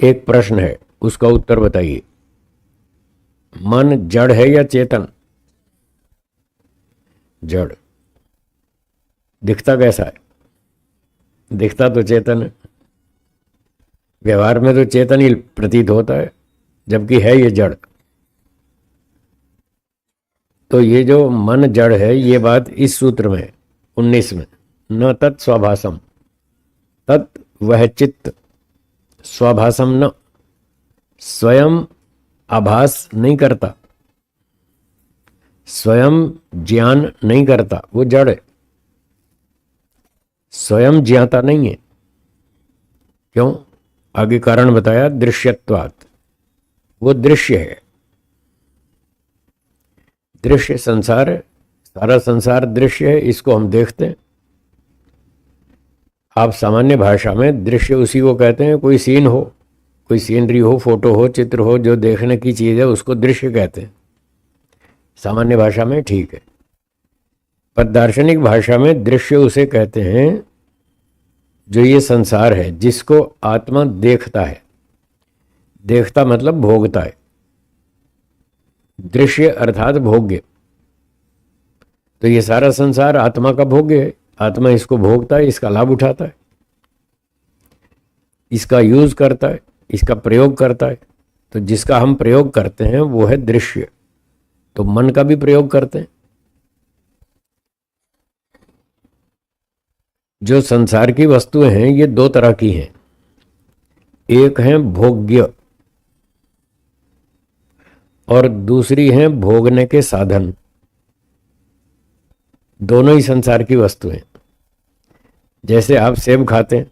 एक प्रश्न है, उसका उत्तर बताइए। मन जड़ है या चेतन? जड़। दिखता कैसा है? दिखता तो चेतन है। व्यवहार में तो चेतन ही प्रतीत होता है, जबकि है ये जड़। तो ये जो मन जड़ है, ये बात इस सूत्र में 19 में, न तत् स्वभासम, तत् वह चित्त, स्वभासम न, स्वयं आभास नहीं करता, स्वयं ज्ञान नहीं करता, वो जड़ है। स्वयं ज्ञाता नहीं है। क्यों? आगे कारण बताया, दृश्यत्वात्, वो दृश्य है। दृश्य संसार है, सारा संसार दृश्य है, इसको हम देखते हैं। आप सामान्य भाषा में दृश्य उसी को कहते हैं, कोई सीन हो, कोई सीनरी हो, फोटो हो, चित्र हो, जो देखने की चीज है उसको दृश्य कहते हैं सामान्य भाषा में, ठीक है। पर दार्शनिक भाषा में दृश्य उसे कहते हैं जो ये संसार है, जिसको आत्मा देखता है। देखता मतलब भोगता है। दृश्य अर्थात भोग्य। तो ये सारा संसार आत्मा का भोग्य है। आत्मा इसको भोगता है, इसका लाभ उठाता है, इसका यूज करता है, इसका प्रयोग करता है। तो जिसका हम प्रयोग करते हैं वो है दृश्य। तो मन का भी प्रयोग करते हैं। जो संसार की वस्तुएं हैं ये दो तरह की हैं। एक है भोग्य और दूसरी है भोगने के साधन। दोनों ही संसार की वस्तुएं। जैसे आप सेब खाते हैं,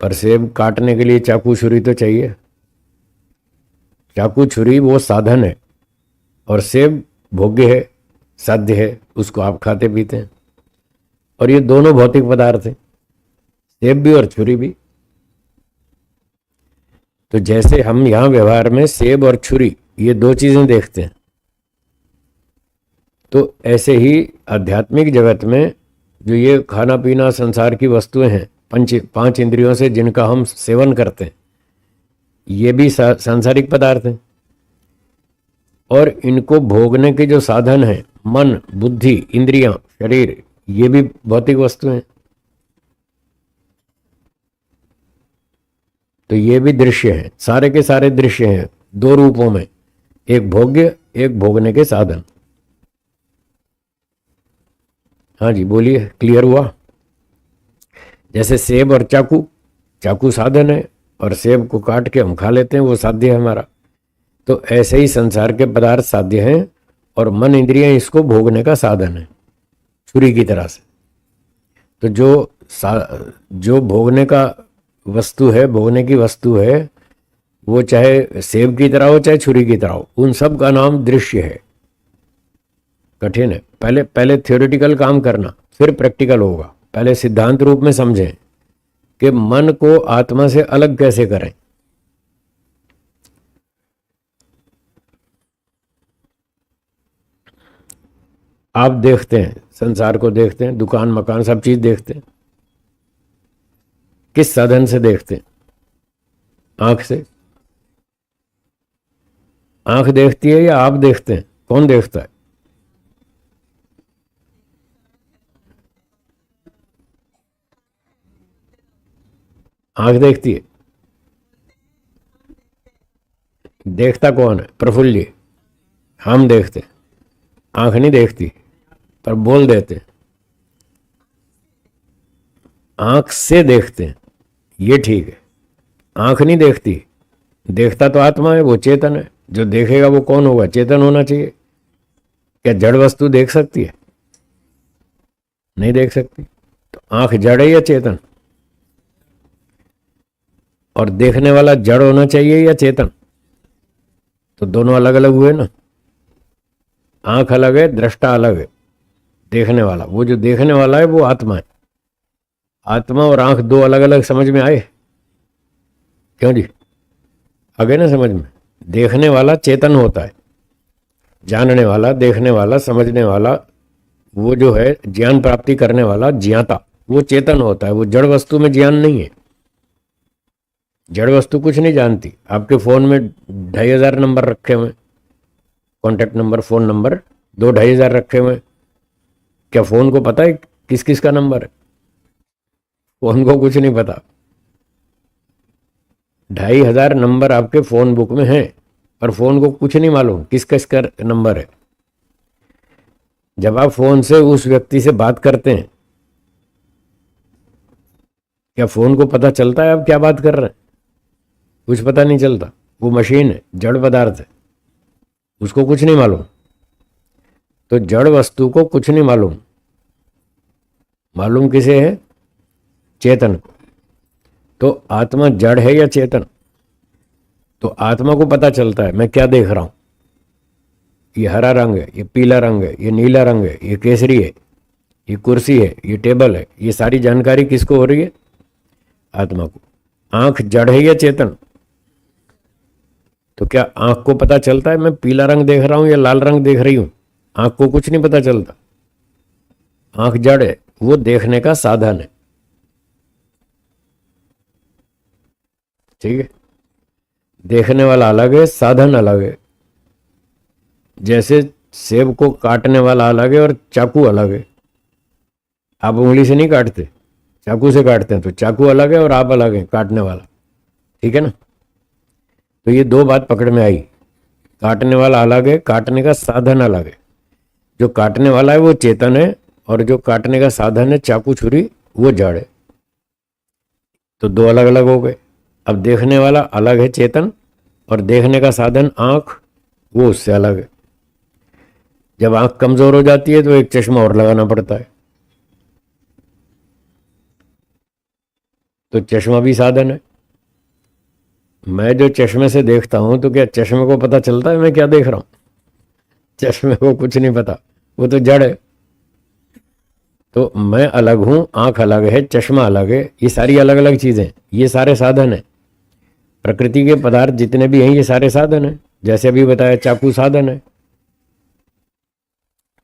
पर सेब काटने के लिए चाकू छुरी तो चाहिए। चाकू छुरी वो साधन है और सेब भोग्य है, साध्य है, उसको आप खाते पीते हैं। और ये दोनों भौतिक पदार्थ हैं, सेब भी और छुरी भी। तो जैसे हम यहां व्यवहार में सेब और छुरी ये दो चीजें देखते हैं, तो ऐसे ही आध्यात्मिक जगत में जो ये खाना पीना संसार की वस्तुएं हैं, पांच इंद्रियों से जिनका हम सेवन करते हैं, ये भी सांसारिक पदार्थ हैं। और इनको भोगने के जो साधन हैं, मन, बुद्धि, इंद्रियां, शरीर, ये भी भौतिक वस्तु हैं। तो ये भी दृश्य हैं, सारे के सारे दृश्य हैं, दो रूपों में, एक भोग्य, एक भोगने के साधन। हाँ जी बोलिए, क्लियर हुआ? जैसे सेब और चाकू, चाकू साधन है और सेब को काट के हम खा लेते हैं, वो साध्य है हमारा। तो ऐसे ही संसार के पदार्थ साध्य हैं और मन इंद्रियां इसको भोगने का साधन है, छुरी की तरह से। तो जो भोगने का वस्तु है, भोगने की वस्तु है, वो चाहे सेब की तरह हो चाहे छुरी की तरह हो, उन सब का नाम दृश्य है। कठिन है। पहले थ्योरेटिकल काम करना, फिर प्रैक्टिकल होगा। पहले सिद्धांत रूप में समझें कि मन को आत्मा से अलग कैसे करें। आप देखते हैं, संसार को देखते हैं, दुकान मकान सब चीज देखते हैं, किस साधन से देखते हैं? आंख से। आंख देखती है या आप देखते हैं? कौन देखता है? आंख देखती है। देखता कौन है? प्रफुल्ल जी। हम देखते हैं, आंख नहीं देखती, पर बोल देते हैं आंख से देखते हैं, ये ठीक है। आंख नहीं देखती, देखता तो आत्मा है, वो चेतन है। जो देखेगा वो कौन होगा? चेतन होना चाहिए। क्या जड़ वस्तु देख सकती है? नहीं देख सकती। तो आंख जड़ है या चेतन? और देखने वाला जड़ होना चाहिए या चेतन? तो दोनों अलग अलग हुए ना। आंख अलग है, दृष्टा अलग है, देखने वाला, वो जो देखने वाला है वो आत्मा है। आत्मा और आंख दो अलग अलग समझ में आए? क्यों जी? आ गए ना समझ में? देखने वाला चेतन होता है, जानने वाला, देखने वाला, समझने वाला, वो जो है ज्ञान प्राप्ति करने वाला ज्ञाता, वो चेतन होता है। वो जड़ वस्तु में ज्ञान नहीं है। जड़ वस्तु कुछ नहीं जानती। आपके फ़ोन में 2500 नंबर रखे हुए, कॉन्टैक्ट नंबर, फ़ोन नंबर 2-2500 रखे हुए। क्या फ़ोन को पता है किस किस का नंबर है? फ़ोन को कुछ नहीं पता। 2500 नंबर आपके फ़ोन बुक में हैं, पर फ़ोन को कुछ नहीं मालूम किस किस का नंबर है। जब आप फ़ोन से उस व्यक्ति से बात करते हैं, क्या फ़ोन को पता चलता है आप क्या बात कर रहे हैं? कुछ पता नहीं चलता। वो मशीन है, जड़ पदार्थ है, उसको कुछ नहीं मालूम। तो जड़ वस्तु को कुछ नहीं मालूम, मालूम किसे है? चेतन को। तो आत्मा जड़ है या चेतन? तो आत्मा को पता चलता है मैं क्या देख रहा हूं, ये हरा रंग है, ये पीला रंग है, ये नीला रंग है, ये केसरी है, ये कुर्सी है, ये टेबल है। ये सारी जानकारी किसको हो रही है? आत्मा को। आंख जड़ है या चेतन? तो क्या आंख को पता चलता है मैं पीला रंग देख रहा हूं या लाल रंग देख रही हूं? आंख को कुछ नहीं पता चलता। आंख जड़ है, वो देखने का साधन है। ठीक है, देखने वाला अलग है, साधन अलग है। जैसे सेब को काटने वाला अलग है और चाकू अलग है। आप उंगली से नहीं काटते, चाकू से काटते हैं, तो चाकू अलग है और आप अलग है काटने वाला। ठीक है ना? तो ये दो बात पकड़ में आई। काटने वाला अलग है, काटने का साधन अलग है। जो काटने वाला है वो चेतन है, और जो काटने का साधन है चाकू छुरी, वो जड़ है। तो दो अलग अलग हो गए। अब देखने वाला अलग है चेतन, और देखने का साधन आंख, वो उससे अलग है। जब आंख कमजोर हो जाती है तो एक चश्मा और लगाना पड़ता है। तो चश्मा भी साधन है। मैं जो चश्मे से देखता हूं, तो क्या चश्मे को पता चलता है मैं क्या देख रहा हूं? चश्मे को कुछ नहीं पता, वो तो जड़ है। तो मैं अलग हूं, आंख अलग है, चश्मा अलग है, ये सारी अलग अलग चीजें, ये सारे साधन है। प्रकृति के पदार्थ जितने भी हैं ये सारे साधन है। जैसे अभी बताया चाकू साधन है,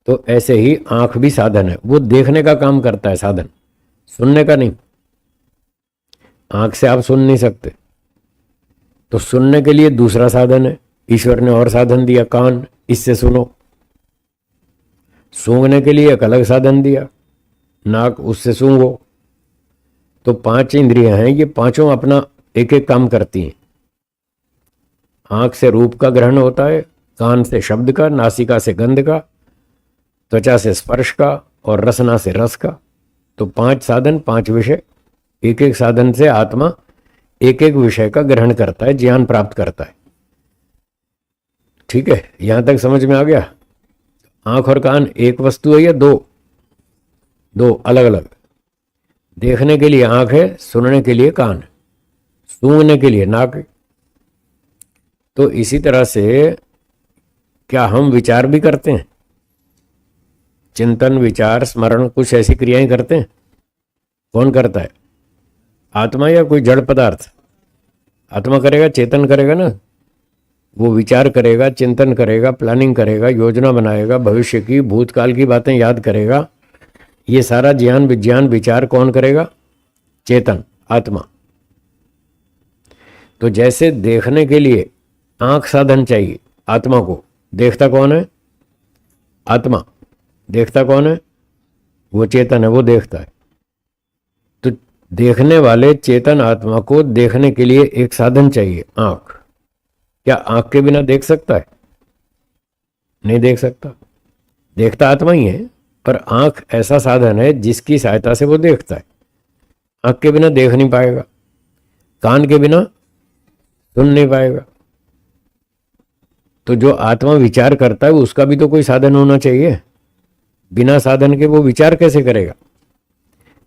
तो ऐसे ही आंख भी साधन है। वो देखने का काम करता है, साधन, सुनने का नहीं। आंख से आप सुन नहीं सकते, तो सुनने के लिए दूसरा साधन है। ईश्वर ने और साधन दिया, कान, इससे सुनो। सूंघने के लिए एक अलग साधन दिया, नाक, उससे सूंघो। तो 5 इंद्रियां हैं, ये पांचों अपना एक एक काम करती हैं। आंख से रूप का ग्रहण होता है, कान से शब्द का, नासिका से गंध का, त्वचा से स्पर्श का, और रसना से रस का। तो 5 साधन, 5 विषय। एक एक साधन से आत्मा एक एक विषय का ग्रहण करता है, ज्ञान प्राप्त करता है। ठीक है, यहां तक समझ में आ गया? आंख और कान एक वस्तु है या दो? दो अलग अलग। देखने के लिए आंख है, सुनने के लिए कान है, सूंघने के लिए नाक है। तो इसी तरह से क्या हम विचार भी करते हैं? चिंतन, विचार, स्मरण, कुछ ऐसी क्रियाएं करते हैं? कौन करता है? आत्मा या कोई जड़ पदार्थ? आत्मा करेगा, चेतन करेगा ना। वो विचार करेगा, चिंतन करेगा, प्लानिंग करेगा, योजना बनाएगा, भविष्य की, भूतकाल की बातें याद करेगा। ये सारा ज्ञान, विज्ञान, विचार कौन करेगा? चेतन, आत्मा। तो जैसे देखने के लिए आंख साधन चाहिए आत्मा को, देखता कौन है? आत्मा। देखता कौन है? वो चेतन है, वो देखता है। तो देखने वाले चेतन आत्मा को देखने के लिए एक साधन चाहिए, आंख। क्या आंख के बिना देख सकता है? नहीं देख सकता। देखता आत्मा ही है, पर आंख ऐसा साधन है जिसकी सहायता से वो देखता है। आंख के बिना देख नहीं पाएगा, कान के बिना सुन नहीं पाएगा। तो जो आत्मा विचार करता है उसका भी तो कोई साधन होना चाहिए। बिना साधन के वो विचार कैसे करेगा?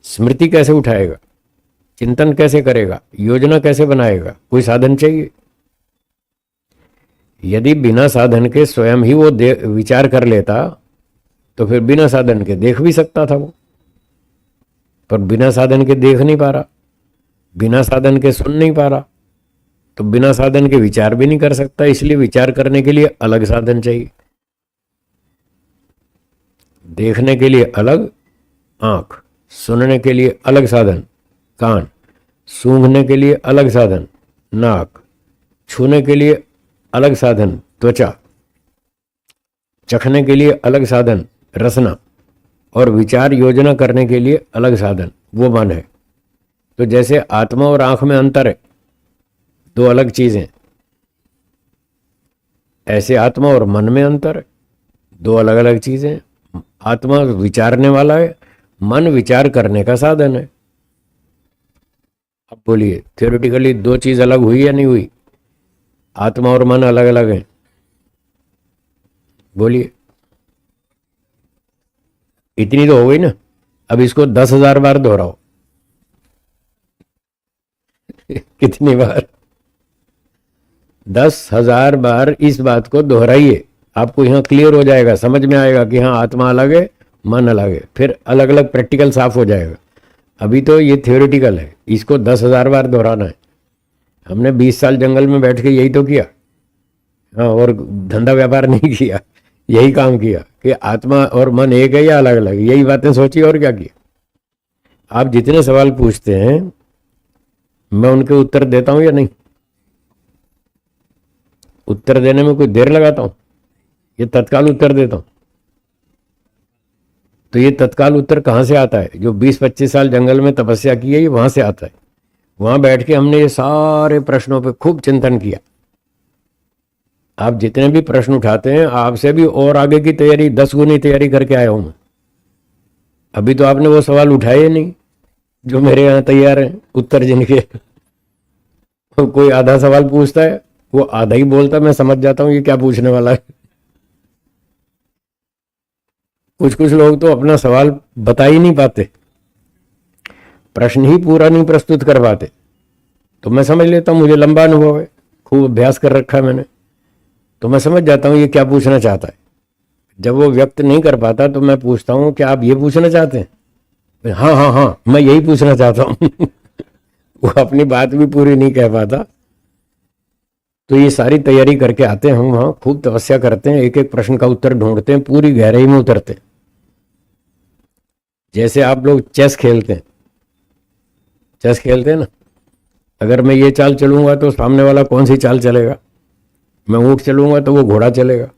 स्मृति कैसे उठाएगा? चिंतन कैसे करेगा? योजना कैसे बनाएगा? कोई साधन चाहिए। यदि बिना साधन के स्वयं ही वो विचार कर लेता, तो फिर बिना साधन के देख भी सकता था वो। पर बिना साधन के देख नहीं पा रहा, बिना साधन के सुन नहीं पा रहा, तो बिना साधन के विचार भी नहीं कर सकता। इसलिए विचार करने के लिए अलग साधन चाहिए। देखने के लिए अलग आंख, सुनने के लिए अलग साधन कान, सूंघने के लिए अलग साधन नाक, छूने के लिए अलग साधन त्वचा, चखने के लिए अलग साधन रसना, और विचार योजना करने के लिए अलग साधन वो मन है। तो जैसे आत्मा और आंख में अंतर है, दो अलग चीजें, ऐसे आत्मा और मन में अंतर है, दो अलग अलग चीजें। आत्मा विचारने वाला है, मन विचार करने का साधन है। अब बोलिए थियोरेटिकली दो चीज अलग हुई या नहीं हुई? आत्मा और मन अलग अलग हैं, बोलिए। इतनी तो हो गई ना। अब इसको 10,000 बार दोहराओ। कितनी बार? 10,000 बार इस बात को दोहराइए, आपको यहां क्लियर हो जाएगा, समझ में आएगा कि हाँ आत्मा अलग है, मन अलग है। फिर अलग अलग प्रैक्टिकल साफ हो जाएगा। अभी तो ये थियोरेटिकल है, इसको 10,000 बार दोहराना है। हमने 20 साल जंगल में बैठ के यही तो किया, हाँ, और धंधा व्यापार नहीं किया, यही काम किया कि आत्मा और मन एक है या अलग अलग, यही बातें सोची और क्या किया। आप जितने सवाल पूछते हैं मैं उनके उत्तर देता हूं या नहीं? उत्तर देने में कोई देर लगाता हूं? ये तत्काल उत्तर देता हूं। तो ये तत्काल उत्तर कहां से आता है? जो 20-25 साल जंगल में तपस्या की है, ये वहां से आता है। वहां बैठ के हमने ये सारे प्रश्नों पे खूब चिंतन किया। आप जितने भी प्रश्न उठाते हैं, आपसे भी और आगे की तैयारी 10 गुनी तैयारी करके आया हूं मैं। अभी तो आपने वो सवाल उठाए नहीं जो मेरे यहां तैयार हैं, उत्तर जिनके। कोई आधा सवाल पूछता है, वो आधा ही बोलता, मैं समझ जाता हूं ये क्या पूछने वाला है। कुछ कुछ लोग तो अपना सवाल बता ही नहीं पाते, प्रश्न ही पूरा नहीं प्रस्तुत कर पाते। तो मैं समझ लेता हूं, मुझे लंबा अनुभव है, खूब अभ्यास कर रखा है मैंने, तो मैं समझ जाता हूं ये क्या पूछना चाहता है। जब वो व्यक्त नहीं कर पाता तो मैं पूछता हूं क्या आप ये पूछना चाहते हैं? हाँ हाँ हाँ, मैं यही पूछना चाहता हूं। वो अपनी बात भी पूरी नहीं कह पाता। तो ये सारी तैयारी करके आते हैं हम, वहां खूब तपस्या करते हैं, एक एक प्रश्न का उत्तर ढूंढते हैं, पूरी गहराई में उतरते हैं। जैसे आप लोग चेस खेलते हैं, चेस खेलते हैं ना, अगर मैं ये चाल चलूंगा तो सामने वाला कौन सी चाल चलेगा? मैं ऊँट चलूंगा तो वो घोड़ा चलेगा,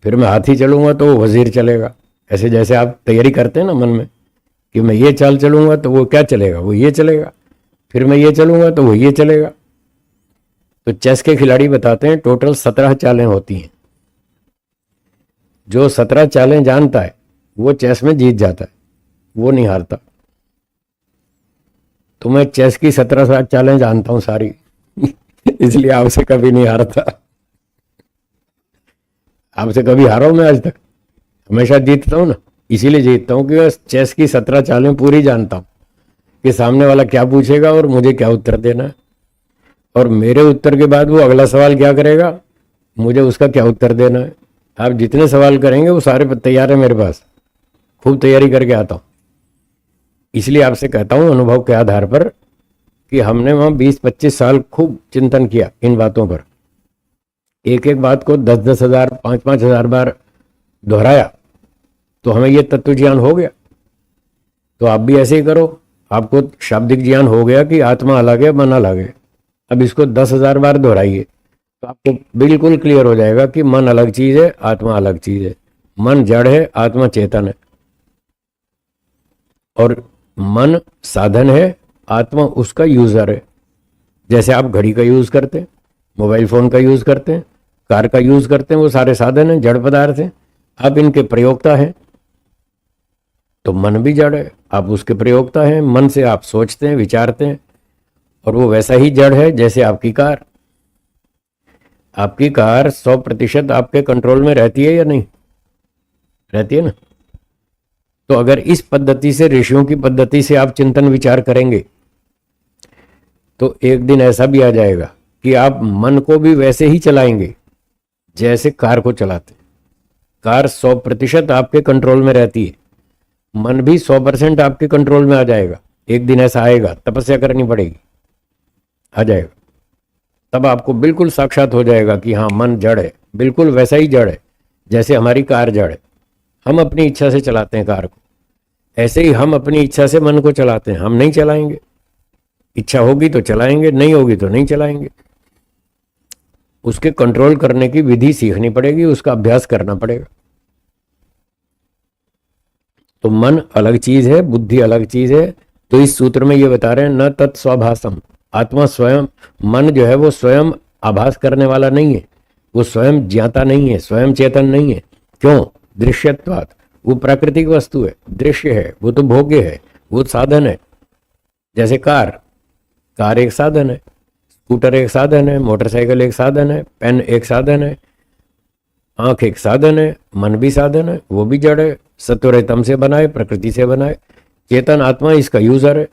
फिर मैं हाथी चलूंगा तो वो वजीर चलेगा। ऐसे जैसे आप तैयारी करते हैं ना मन में कि मैं ये चाल चलूंगा तो वो क्या चलेगा? वो ये चलेगा, फिर मैं ये चलूंगा तो वो ये चलेगा। तो चेस के खिलाड़ी बताते हैं टोटल 17 चालें होती हैं। जो 17 चालें जानता है वो चेस में जीत जाता है, वो नहीं हारता। तो मैं चेस की 17 चालें जानता हूं सारी। इसलिए आपसे कभी नहीं हारता। आपसे कभी हारा हूं मैं आज तक? हमेशा जीतता हूं ना। इसीलिए जीतता हूं कि मैं चेस की 17 चालें पूरी जानता हूं कि सामने वाला क्या पूछेगा और मुझे क्या उत्तर देना है, और मेरे उत्तर के बाद वो अगला सवाल क्या करेगा, मुझे उसका क्या उत्तर देना है। आप जितने सवाल करेंगे वो सारे तैयार है मेरे पास, खूब तैयारी करके आता हूं। इसलिए आपसे कहता हूं अनुभव के आधार पर कि हमने वहां 20-25 साल खूब चिंतन किया इन बातों पर। एक एक बात को 10-10 हजार 5-5 हजार बार दोहराया तो हमें ये तत्व ज्ञान हो गया। तो आप भी ऐसे ही करो, आपको शाब्दिक ज्ञान हो गया कि आत्मा अलग है, मन अलग है। अब इसको 10,000 बार दोहराइए तो आपको बिल्कुल क्लियर हो जाएगा कि मन अलग चीज है, आत्मा अलग चीज है। मन जड़ है, आत्मा चेतन है, और मन साधन है, आत्मा उसका यूजर है। जैसे आप घड़ी का यूज करते हैं, मोबाइल फोन का यूज करते हैं, कार का यूज करते हैं, वो सारे साधन हैं, जड़ पदार्थ हैं। आप इनके प्रयोक्ता हैं। तो मन भी जड़ है, आप उसके प्रयोक्ता हैं। मन से आप सोचते हैं, विचारते हैं, और वो वैसा ही जड़ है जैसे आपकी कार। आपकी कार 100% आपके कंट्रोल में रहती है या नहीं रहती है ना? तो अगर इस पद्धति से, ऋषियों की पद्धति से आप चिंतन विचार करेंगे तो एक दिन ऐसा भी आ जाएगा कि आप मन को भी वैसे ही चलाएंगे जैसे कार को चलाते। कार 100% आपके कंट्रोल में रहती है, मन भी 100% आपके कंट्रोल में आ जाएगा। एक दिन ऐसा आएगा, तपस्या करनी पड़ेगी, आ जाएगा। तब आपको बिल्कुल साक्षात हो जाएगा कि हाँ मन जड़ है, बिल्कुल वैसा ही जड़ है जैसे हमारी कार जड़ है। हम अपनी इच्छा से चलाते हैं कार को, ऐसे ही हम अपनी इच्छा से मन को चलाते हैं, हम नहीं चलाएंगे। इच्छा होगी तो चलाएंगे, नहीं होगी तो नहीं चलाएंगे। उसके कंट्रोल करने की विधि सीखनी पड़ेगी, उसका अभ्यास करना पड़ेगा। तो मन अलग चीज है, बुद्धि अलग चीज है। तो इस सूत्र में ये बता रहे हैं न तत्स्वभासम, आत्मा स्वयं, मन जो है वो स्वयं आभास करने वाला नहीं है, वो स्वयं ज्ञाता नहीं है, स्वयं चेतन नहीं है। क्यों? दृश्यत्वात्, वो प्राकृतिक वस्तु है, दृश्य है, वो तो भोग्य है, वो साधन है। जैसे कार एक साधन है, स्कूटर एक साधन है, मोटरसाइकिल एक साधन है, पेन एक साधन है, आंख एक साधन है, मन भी साधन है, वो भी जड़ है, सत्व तम से बनाए, प्रकृति से बनाए। चेतन आत्मा इसका यूजर है।